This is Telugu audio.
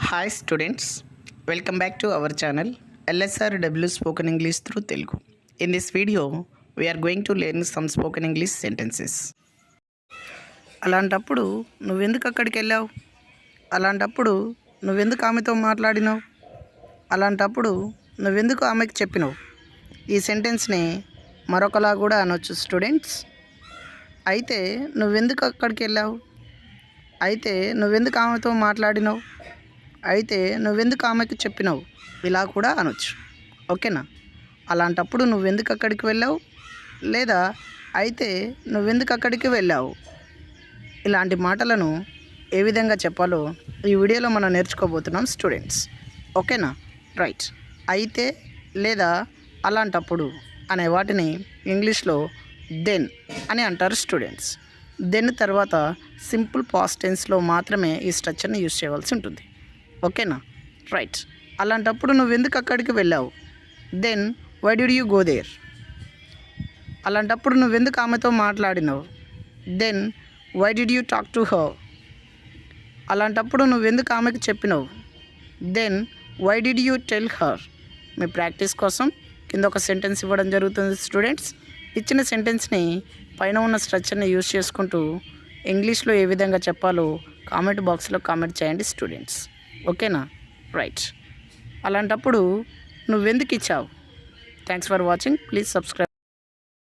Hi students, welcome back to our channel LSRW Spoken English through Telugu. In this video, we are going to learn some spoken English sentences. అలాంటప్పుడు నువ్వెందుకు అక్కడికి వెళ్ళావు? అలాంటప్పుడు నువ్వెందుకు ఆమెతో మాట్లాడినావు? అలాంటప్పుడు నువ్వెందుకు ఆమెకు చెప్పినావు? ఈ సెంటెన్స్ని మరొకలా కూడా అనొచ్చు స్టూడెంట్స్. అయితే నువ్వెందుకు అక్కడికి వెళ్ళావు? అయితే నువ్వెందుకు ఆమెతో మాట్లాడినావు? అయితే నువ్వెందుకు ఆమెకు చెప్పినావు? ఇలా కూడా అనొచ్చు. ఓకేనా? అలాంటప్పుడు నువ్వెందుకు అక్కడికి వెళ్ళావు, లేదా అయితే నువ్వెందుకు అక్కడికి వెళ్ళావు, ఇలాంటి మాటలను ఏ విధంగా చెప్పాలో ఈ వీడియోలో మనం నేర్చుకోబోతున్నాం స్టూడెంట్స్. ఓకేనా? రైట్. అయితే లేదా అలాంటప్పుడు అనే వాటిని ఇంగ్లీష్లో దెన్ అని అంటారు స్టూడెంట్స్. దెన్ తర్వాత సింపుల్ పాస్ట్ టెన్స్లో మాత్రమే ఈ స్ట్రక్చర్ని యూజ్ చేయవలసి ఉంటుంది. ఓకేనా? రైట్. అలాంటప్పుడు నువ్వెందుకు అక్కడికి వెళ్ళావు? Then why did you go there? అలాంటప్పుడు నువ్వెందుకు ఆమెతో మాట్లాడినావు? Then why did you talk to her? అలాంటప్పుడు నువ్వెందుకు ఆమెకు చెప్పినావు? Then why did you tell her? మీ ప్రాక్టీస్ కోసం కింద ఒక సెంటెన్స్ ఇవ్వడం జరుగుతుంది స్టూడెంట్స్. ఇచ్చిన సెంటెన్స్ని పైన ఉన్న స్ట్రక్చర్ని యూజ్ చేసుకుంటూ ఇంగ్లీష్లో ఏ విధంగా చెప్పాలో కామెంట్ బాక్స్లో కామెంట్ చేయండి స్టూడెంట్స్. ఓకేనా? రైట్. అలాంటప్పుడు నువ్వెందుకు ఇచ్చావు? Thanks for watching. Please subscribe.